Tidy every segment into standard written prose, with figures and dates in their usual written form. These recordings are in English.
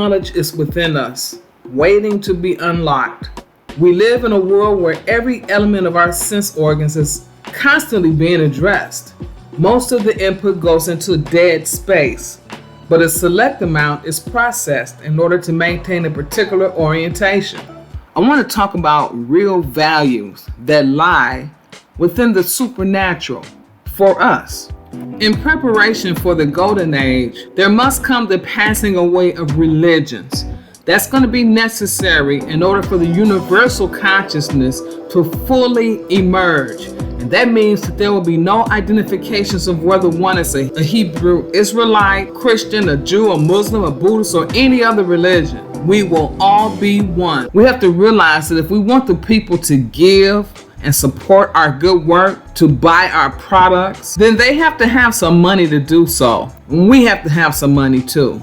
knowledge is within us, waiting to be unlocked. We live in a world where every element of our sense organs is constantly being addressed. Most of the input goes into dead space, but a select amount is processed in order to maintain a particular orientation. I want to talk about real values that lie within the supernatural for us. In preparation for the golden age, there must come the passing away of religions. That's going to be necessary in order for the universal consciousness to fully emerge. And that means that there will be no identifications of whether one is a Hebrew Israelite, Christian, a Jew, a Muslim, a Buddhist, or any other religion. We will all be one. We have to realize that if we want the people to give and support our good work, to buy our products, then they have to have some money to do so. We have to have some money too.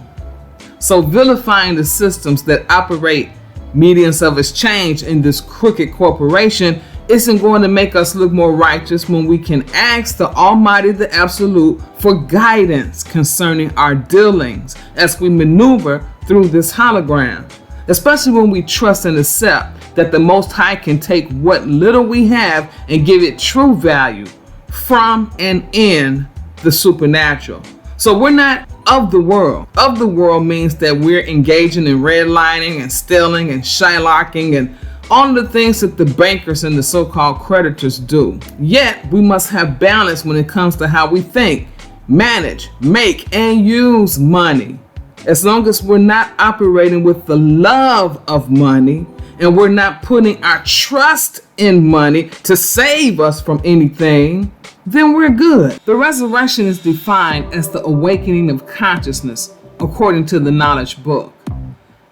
So vilifying the systems that operate mediums of exchange in this crooked corporation isn't going to make us look more righteous when we can ask the Almighty, the Absolute, for guidance concerning our dealings as we maneuver through this hologram, especially when we trust and accept that the Most High can take what little we have and give it true value from and in the supernatural. So we're not of the world. Of the world means that we're engaging in redlining and stealing and shylocking and all of the things that the bankers and the so-called creditors do. Yet we must have balance when it comes to how we think, manage, make, and use money. As long as we're not operating with the love of money and we're not putting our trust in money to save us from anything, then we're good. The resurrection is defined as the awakening of consciousness, according to the knowledge book.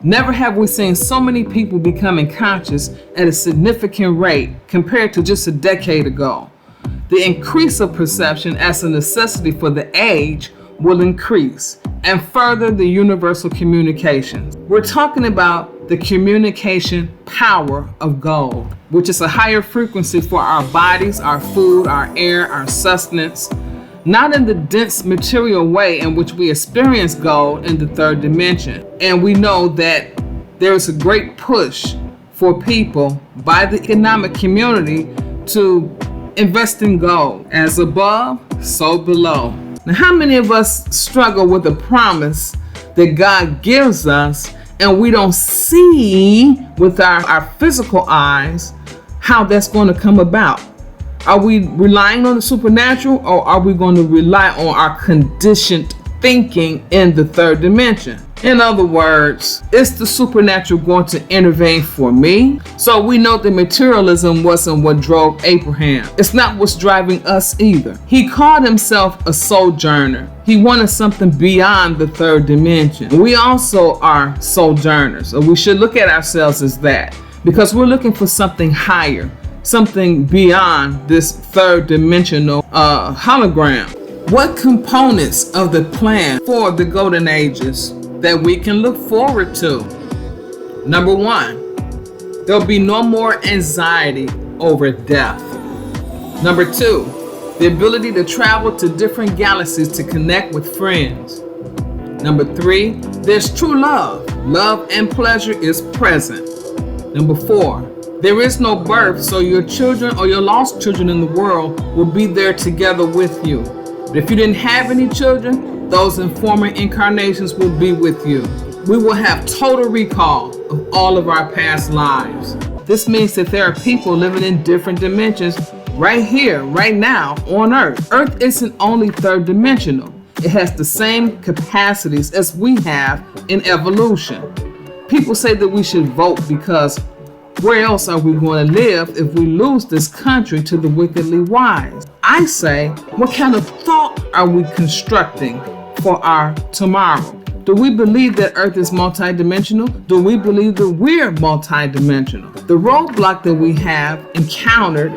Never have we seen so many people becoming conscious at a significant rate compared to just a decade ago. The increase of perception as a necessity for the age will increase and further the universal communications. We're talking about the communication power of gold, which is a higher frequency for our bodies, our food, our air, our sustenance, not in the dense material way in which we experience gold in the third dimension. And we know that there is a great push for people by the economic community to invest in gold. As above, so below. Now, how many of us struggle with the promise that God gives us and we don't see with our physical eyes how that's going to come about? Are we relying on the supernatural, or are we going to rely on our conditioned thinking in the third dimension? In other words, is the supernatural going to intervene for me? So we know that materialism wasn't what drove Abraham. It's not what's driving us either. He called himself a sojourner. He wanted something beyond the third dimension. We also are sojourners, so we should look at ourselves as that, because we're looking for something higher, something beyond this third dimensional hologram. What components of the plan for the golden ages that we can look forward to? Number one, there'll be no more anxiety over death. Number two, the ability to travel to different galaxies to connect with friends. Number three, there's true love. Love and pleasure is present. Number four, there is no birth, so your children or your lost children in the world will be there together with you. But if you didn't have any children, those in former incarnations will be with you. We will have total recall of all of our past lives. This means that there are people living in different dimensions right here, right now on Earth. Earth isn't only third dimensional. It has the same capacities as we have in evolution. People say that we should vote because where else are we going to live if we lose this country to the wickedly wise? I say, what kind of thought are we constructing for our tomorrow? Do we believe that Earth is multidimensional? Do we believe that we're multidimensional? The roadblock that we have encountered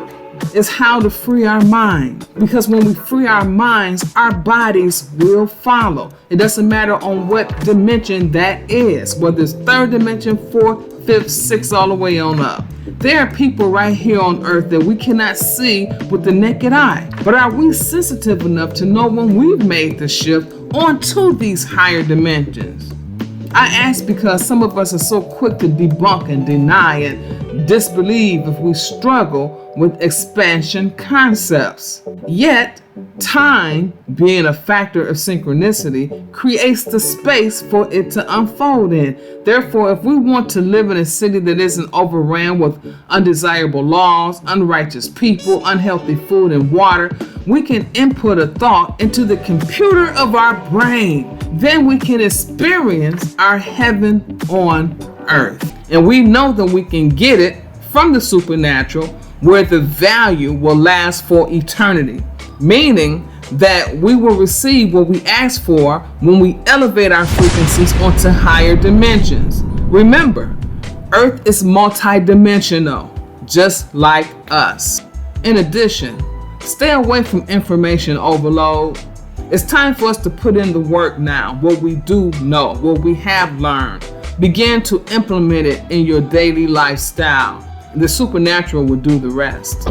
is how to free our mind. Because when we free our minds, our bodies will follow. It doesn't matter on what dimension that is, whether it's third dimension, fourth, fifth, sixth, all the way on up. There are people right here on Earth that we cannot see with the naked eye. But are we sensitive enough to know when we've made the shift onto these higher dimensions? I ask because some of us are so quick to debunk and deny and disbelieve if we struggle with expansion concepts. Yet, time, being a factor of synchronicity, creates the space for it to unfold in. Therefore, if we want to live in a city that isn't overran with undesirable laws, unrighteous people, unhealthy food and water, we can input a thought into the computer of our brain. Then we can experience our heaven on earth. And we know that we can get it from the supernatural, where the value will last for eternity. Meaning that we will receive what we ask for when we elevate our frequencies onto higher dimensions. Remember, Earth is multidimensional, just like us. In addition, stay away from information overload. It's time for us to put in the work now, what we do know, what we have learned. Begin to implement it in your daily lifestyle. The supernatural will do the rest.